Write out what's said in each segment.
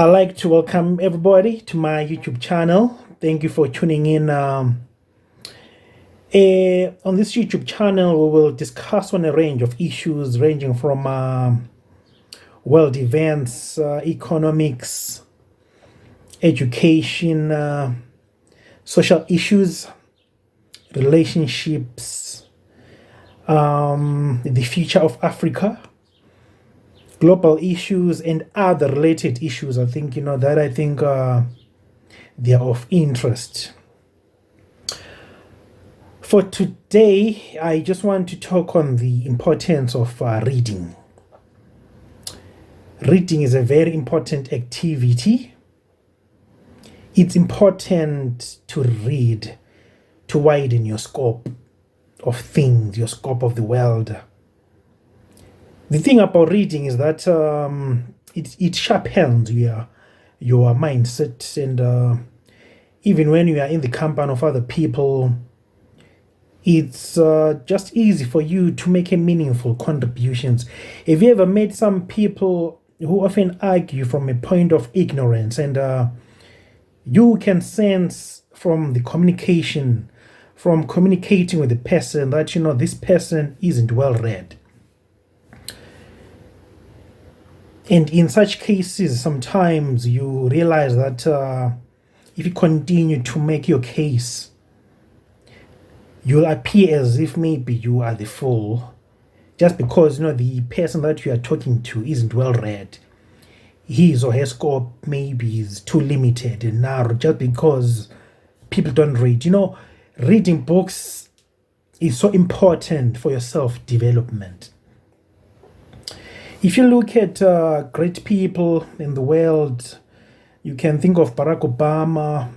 I'd like to welcome everybody to my YouTube channel. Thank you for tuning in. On this YouTube channel, we will discuss on a range of issues ranging from world events, economics, education, social issues, relationships, the future of Africa, global issues, and other related issues. I think they are of interest. For today, I just want to talk on the importance of reading. Reading is a very important activity. It's important to read to widen your scope of things, your scope of the world. The thing about reading is that it sharpens your mindset, and even when you are in the company of other people, it's just easy for you to make a meaningful contributions. Have you ever met some people who often argue from a point of ignorance, and you can sense from the communication, from communicating with the person, that this person isn't well read. And in such cases, sometimes you realize that if you continue to make your case, you'll appear as if maybe you are the fool, just because the person that you are talking to isn't well read. His or her scope maybe is too limited and narrow, just because people don't read. Reading books is so important for your self-development. If you look at great people in the world, you can think of Barack Obama.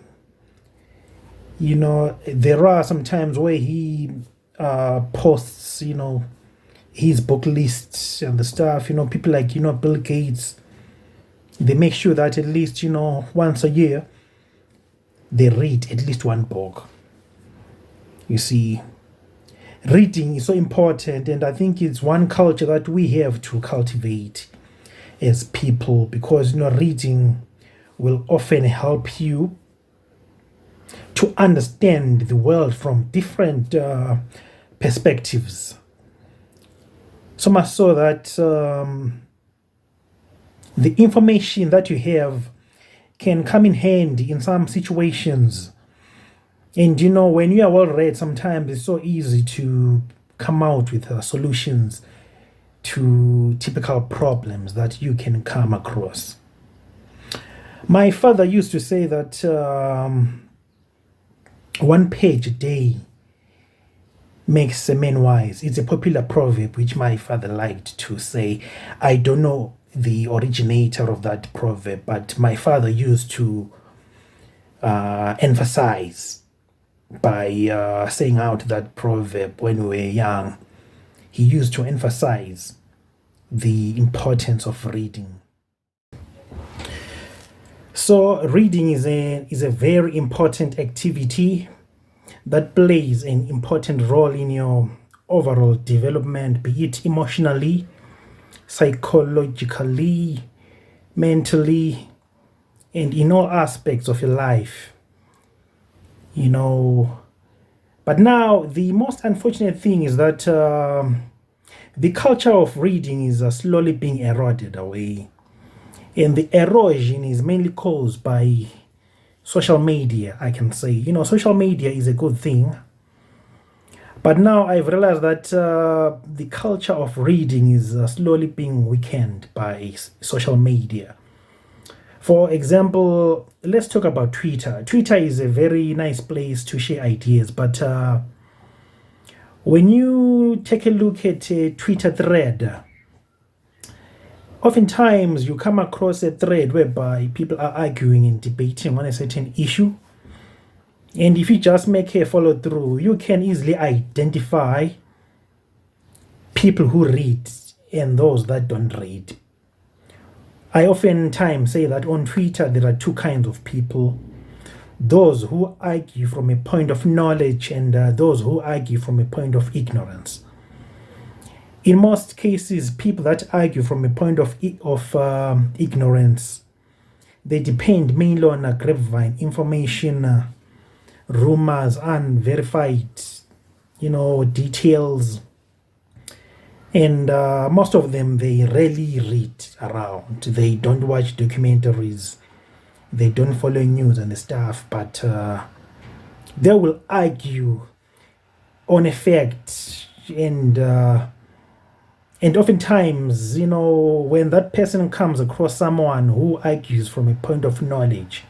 There are some times where he posts, his book lists and the stuff. People like, Bill Gates, they make sure that at least, once a year, they read at least one book. You see, reading is so important, and I think it's one culture that we have to cultivate as people, because reading will often help you to understand the world from different perspectives. So much so that the information that you have can come in handy in some situations. And when you are well read, sometimes it's so easy to come out with solutions to typical problems that you can come across. My father used to say that one page a day makes a man wise. It's a popular proverb which my father liked to say. I don't know the originator of that proverb, but my father used to emphasize by saying out that proverb when we were young. He used to emphasize the importance of reading. So reading is a very important activity that plays an important role in your overall development, be it emotionally, psychologically, mentally, and in all aspects of your life. But now the most unfortunate thing is that the culture of reading is slowly being eroded away. And the erosion is mainly caused by social media, I can say. Social media is a good thing. But now I've realized that the culture of reading is slowly being weakened by social media. For example, let's talk about Twitter. Twitter is a very nice place to share ideas, but when you take a look at a Twitter thread, oftentimes you come across a thread whereby people are arguing and debating on a certain issue. And if you just make a follow through, you can easily identify people who read and those that don't read. I oftentimes say that on Twitter there are two kinds of people: those who argue from a point of knowledge and those who argue from a point of ignorance. In most cases, people that argue from a point of ignorance They depend mainly on grapevine information, rumors, unverified, details. And most of them, they rarely read around. They don't watch documentaries. They don't follow news and stuff. But they will argue on a fact. And oftentimes, when that person comes across someone who argues from a point of knowledge,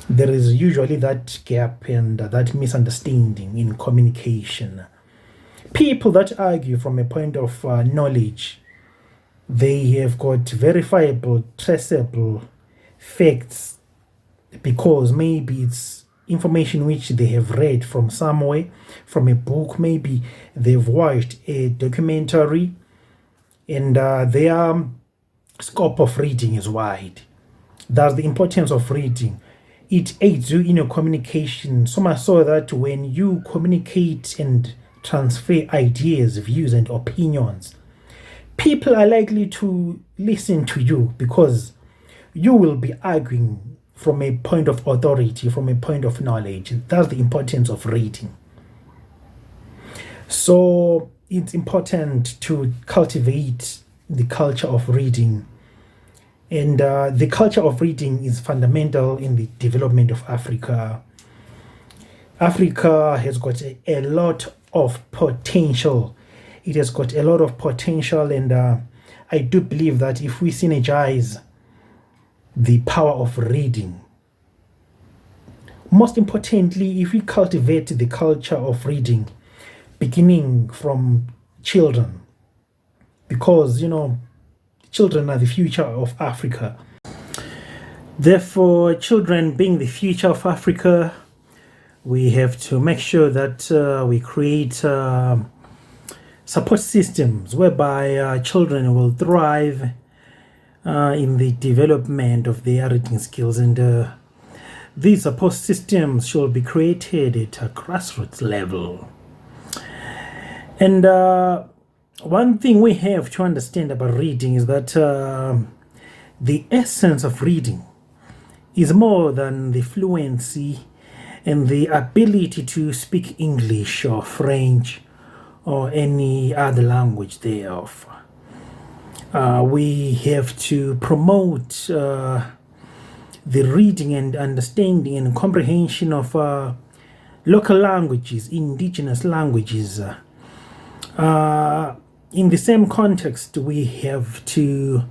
there is usually that gap and that misunderstanding in communication. People that argue from a point of knowledge, they have got verifiable, traceable facts because maybe it's information which they have read from somewhere, from a book, maybe they've watched a documentary, and their scope of reading is wide. That's the importance of reading. It aids you in your communication, so much so that when you communicate and transfer ideas, views, and opinions, people are likely to listen to you because you will be arguing from a point of authority, from a point of knowledge. That's the importance of reading. So it's important to cultivate the culture of reading. And the culture of reading is fundamental in the development of Africa. Africa has got a lot of potential. It has got a lot of potential, and I do believe that if we synergize the power of reading, most importantly, if we cultivate the culture of reading, beginning from children, because children are the future of Africa. Therefore, children being the future of Africa, we have to make sure that we create support systems whereby children will thrive in the development of their reading skills, and these support systems should be created at a grassroots level. And one thing we have to understand about reading is that the essence of reading is more than the fluency and the ability to speak English or French or any other language thereof. We have to promote the reading and understanding and comprehension of local languages, indigenous languages. In the same context, we have to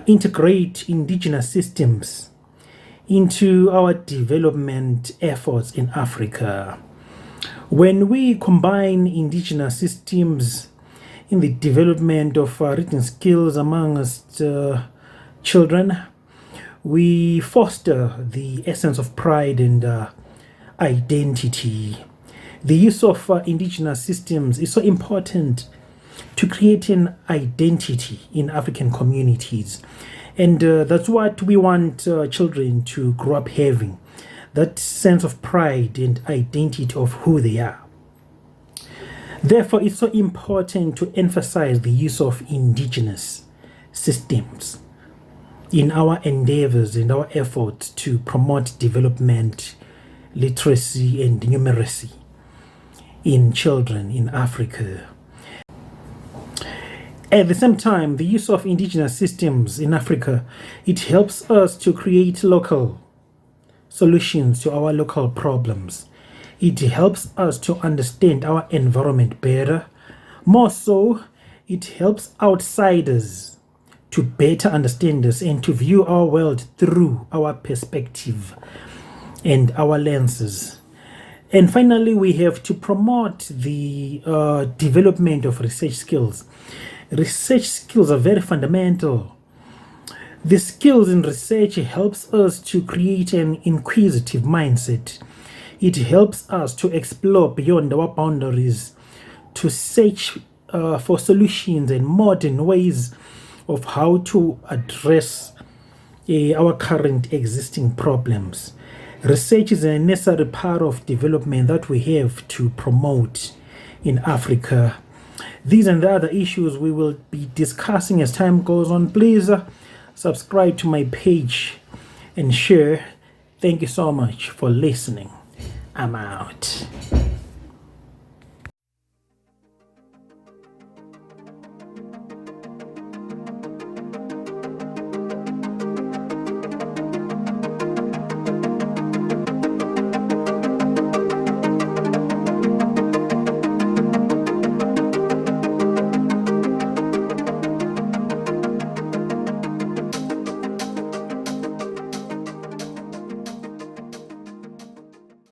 integrate indigenous systems into our development efforts in Africa. When we combine indigenous systems in the development of reading skills amongst children, we foster the essence of pride and identity. The use of indigenous systems is so important to create an identity in African communities. And that's what we want children to grow up having, that sense of pride and identity of who they are. Therefore, it's so important to emphasize the use of indigenous systems in our endeavors and our efforts to promote development, literacy, and numeracy in children in Africa. At the same time, the use of indigenous systems in Africa, it helps us to create local solutions to our local problems. It helps us to understand our environment better. More so, it helps outsiders to better understand us and to view our world through our perspective and our lenses. And finally, we have to promote the development of research skills. Research skills are very fundamental. The skills in research helps us to create an inquisitive mindset. It helps us to explore beyond our boundaries, to search for solutions and modern ways of how to address our current existing problems. Research is a necessary part of development that we have to promote in Africa. These and the other issues we will be discussing as time goes on. Please subscribe to my page, and share. Thank you so much for listening. I'm out.